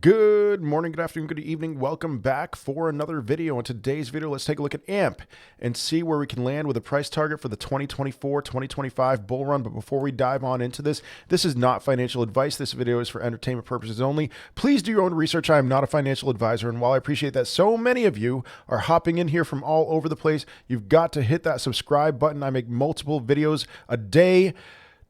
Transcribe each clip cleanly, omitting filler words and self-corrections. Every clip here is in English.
Good morning, good afternoon, good evening. Welcome back for another video. In today's video, let's take a look at AMP and see where we can land with a price target for the 2024-2025 bull run. But before we dive on into this, this is not financial advice. This video is for entertainment purposes only. Please do your own research. I am not a financial advisor. And while I appreciate that so many of you are hopping in here from all over the place, you've got to hit that subscribe button. I make multiple videos a day.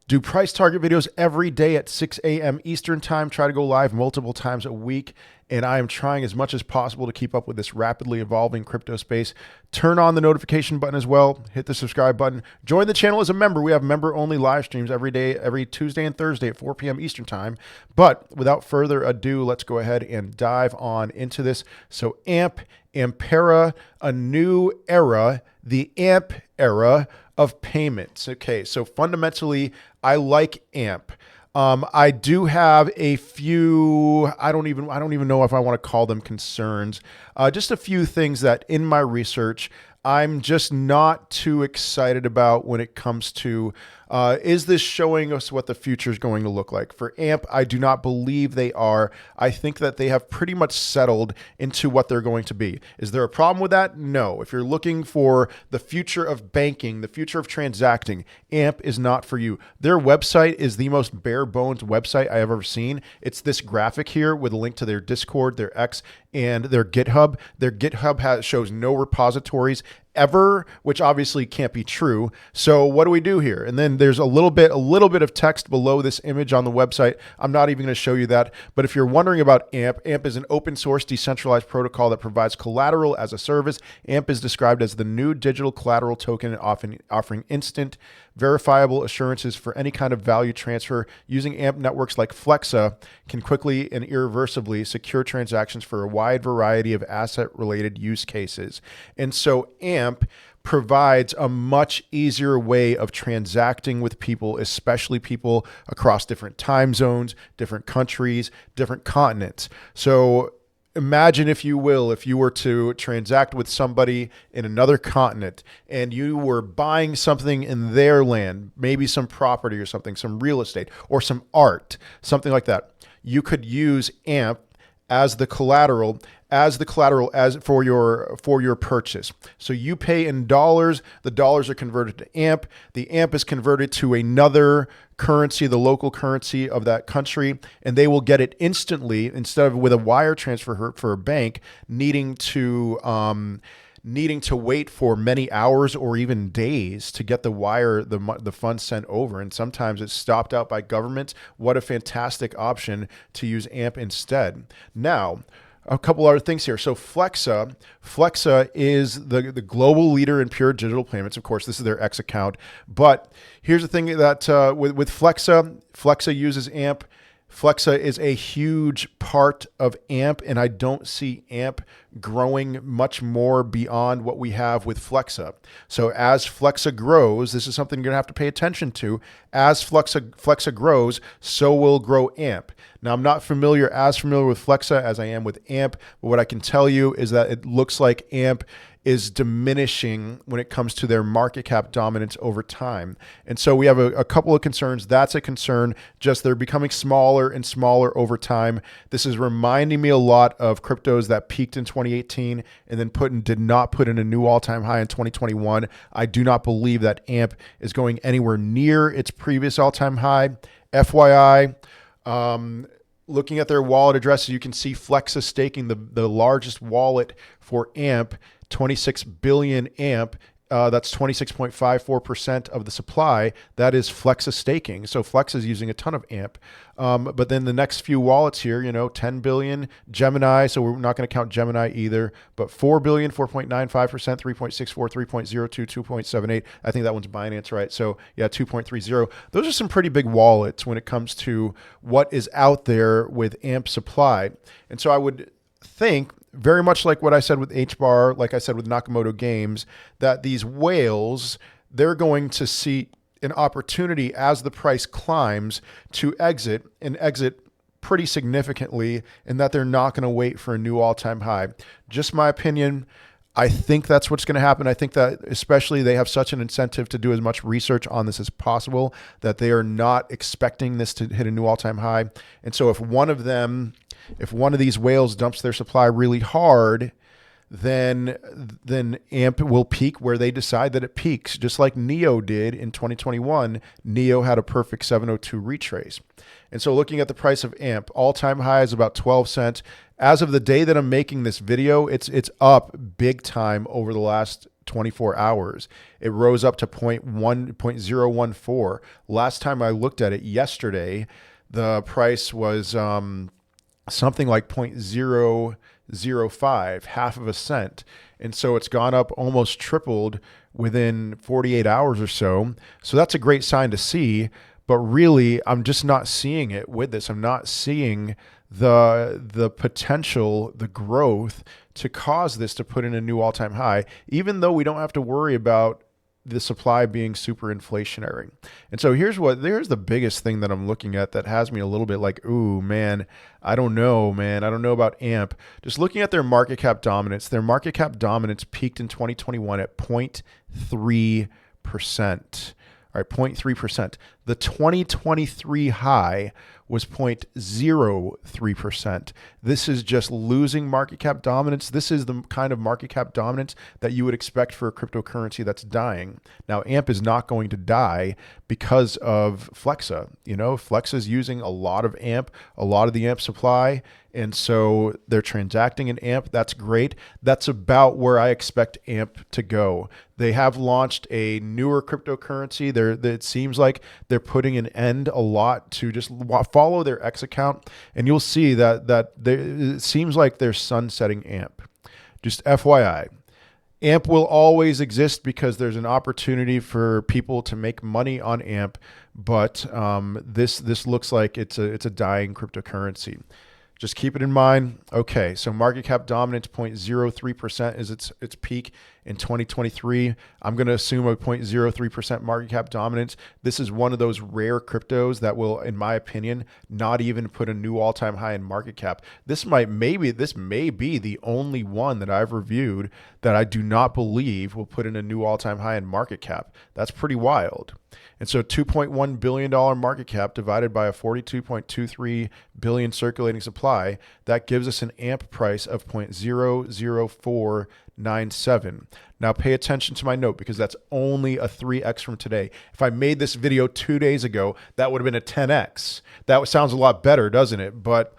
Do price target videos every day at 6 a.m. Eastern time. Try to go live multiple times a week. And I am trying as much as possible to keep up with this rapidly evolving crypto space. Turn on the notification button as well. Hit the subscribe button. Join the channel as a member. We have member-only live streams every day, every Tuesday and Thursday at 4 p.m. Eastern time. But without further ado, let's go ahead and dive on into this. So Ampera, a new era, the AMP era of payments. Okay, so fundamentally, I like AMP. I do have a few, I don't even know if I want to call them concerns. Just a few things that in my research, I'm just not too excited about when it comes to, is this showing us what the future is going to look like? For AMP, I do not believe they are. I think that they have pretty much settled into what they're going to be. Is there a problem with that? No. If you're looking for the future of banking, the future of transacting, AMP is not for you. Their website is the most bare bones website I have ever seen. It's this graphic here with a link to their Discord, their X, and their GitHub. Their GitHub shows no repositories ever, which obviously can't be true. So what do we do here? And then there's a little bit of text below this image on the website. I'm not even going to show you that. But if you're wondering about AMP, AMP is an open source decentralized protocol that provides collateral as a service. AMP is described as the new digital collateral token, often offering instant verifiable assurances for any kind of value transfer. Using AMP networks like Flexa can quickly and irreversibly secure transactions for a wide variety of asset-related use cases. And so AMP provides a much easier way of transacting with people, especially people across different time zones, different countries, different continents. So imagine, if you will, if you were to transact with somebody in another continent and you were buying something in their land, maybe some property or something, some real estate or some art, something like that. You could use AMP as the collateral as for your purchase. So you pay in dollars, the dollars are converted to AMP, the AMP is converted to another currency, the local currency of that country, and they will get it instantly instead of with a wire transfer for a bank needing to wait for many hours or even days to get the funds sent over. And sometimes it's stopped out by governments. What a fantastic option to use AMP instead. Now, a couple other things here. So Flexa is the global leader in pure digital payments. Of course, this is their X account. But here's the thing that with Flexa uses AMP. Flexa is a huge part of AMP, and I don't see AMP growing much more beyond what we have with Flexa. So as Flexa grows, this is something you're gonna have to pay attention to. As Flexa grows, so will grow AMP. Now, I'm not as familiar with Flexa as I am with AMP, but what I can tell you is that it looks like AMP is diminishing when it comes to their market cap dominance over time. And so we have a couple of concerns. That's a concern, just they're becoming smaller and smaller over time. This is reminding me a lot of cryptos that peaked in 2018 and then did not put in a new all-time high in 2021. I do not believe that AMP is going anywhere near its previous all-time high. FYI, looking at their wallet addresses, you can see Flexa staking the largest wallet for AMP, 26 billion AMP. That's 26.54% of the supply. That is Flexa staking. So Flexa is using a ton of AMP. But then the next few wallets here, 10 billion, Gemini. So we're not going to count Gemini either, but 4 billion, 4.95%, 3.64, 3.02, 2.78. I think that one's Binance, right? So yeah, 2.30. Those are some pretty big wallets when it comes to what is out there with AMP supply. And so I would think, very much like what I said with HBAR, like I said with Nakamoto Games, that these whales, they're going to see an opportunity as the price climbs to exit pretty significantly, and that they're not going to wait for a new all-time high. Just my opinion. I think that's what's going to happen. I think that especially they have such an incentive to do as much research on this as possible that they are not expecting this to hit a new all-time high. And so if one of these whales dumps their supply really hard, then AMP will peak where they decide that it peaks, just like NEO did in 2021. NEO had a perfect 702 retrace. And so looking at the price of AMP, all-time high is about 12 cents. As of the day that I'm making this video, it's up big time over the last 24 hours. It rose up to 0.014. Last time I looked at it yesterday, the price was something like 0.005, half of a cent. And so it's gone up almost tripled within 48 hours or so. So that's a great sign to see. But really, I'm just not seeing it with this. I'm not seeing the potential, the growth to cause this to put in a new all-time high, even though we don't have to worry about the supply being super inflationary. And so here's the biggest thing that I'm looking at that has me a little bit like, ooh, man, I don't know about AMP. Just looking at their market cap dominance peaked in 2021 at 0.3%. All right, 0.3%. The 2023 high was 0.03%. This is just losing market cap dominance. This is the kind of market cap dominance that you would expect for a cryptocurrency that's dying. Now, AMP is not going to die because of Flexa. Flexa is using a lot of AMP, a lot of the AMP supply, and so they're transacting in AMP. That's great. That's about where I expect AMP to go. They have launched a newer cryptocurrency. It seems like they're putting an end a lot to just follow their X account, and you'll see that it seems like they're sunsetting AMP. Just FYI. AMP will always exist because there's an opportunity for people to make money on AMP, but this looks like it's a dying cryptocurrency. Just keep it in mind. Okay, so market cap dominance 0.03% is its peak in 2023. I'm going to assume a 0.03% market cap dominance. This is one of those rare cryptos that will, in my opinion, not even put a new all-time high in market cap. This may be the only one that I've reviewed that I do not believe will put in a new all-time high in market cap. That's pretty wild. And so $2.1 billion market cap divided by a 42.23 billion circulating supply, that gives us an AMP price of 0.00497. Now pay attention to my note because that's only a 3x from today. If I made this video 2 days ago, that would have been a 10x. That sounds a lot better, doesn't it? But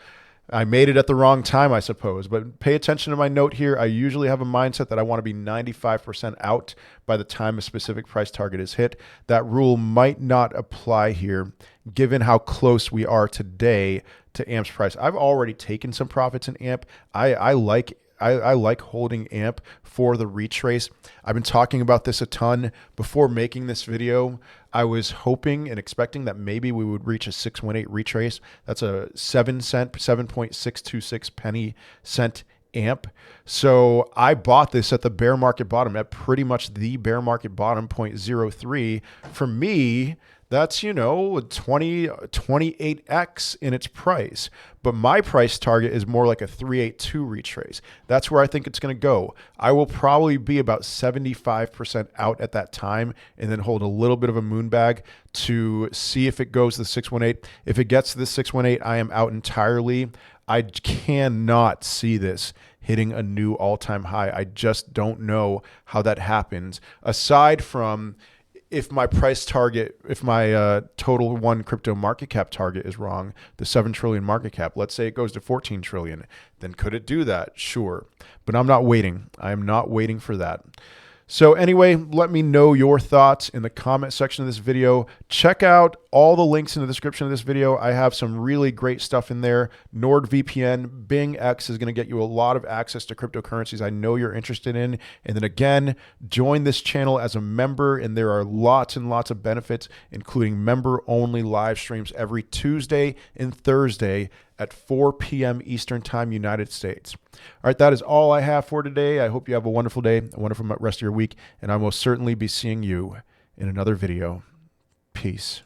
I made it at the wrong time, I suppose. But pay attention to my note here. I usually have a mindset that I want to be 95% out by the time a specific price target is hit. That rule might not apply here, given how close we are today to AMP's price. I've already taken some profits in AMP. I like holding AMP for the retrace. I've been talking about this a ton. Before making this video, I was hoping and expecting that maybe we would reach a 618 retrace. That's a 7.626 penny cent AMP. So I bought this at the bear market bottom, at pretty much the bear market bottom, 0.03. For me, that's, 28x in its price. But my price target is more like a 382 retrace. That's where I think it's going to go. I will probably be about 75% out at that time and then hold a little bit of a moon bag to see if it goes to the 618. If it gets to the 618, I am out entirely. I cannot see this hitting a new all-time high. I just don't know how that happens. Aside from if my price target, if my total one crypto market cap target is wrong, the 7 trillion market cap, let's say it goes to 14 trillion, then could it do that? Sure. But I'm not waiting. I am not waiting for that. So anyway, let me know your thoughts in the comment section of this video. Check out all the links in the description of this video. I have some really great stuff in there. NordVPN, Bing X is going to get you a lot of access to cryptocurrencies I know you're interested in. And then again, join this channel as a member, and there are lots and lots of benefits, including member-only live streams every Tuesday and Thursday at 4 p.m. Eastern Time, United States. All right, that is all I have for today. I hope you have a wonderful day, a wonderful rest of your week, and I will certainly be seeing you in another video. Peace.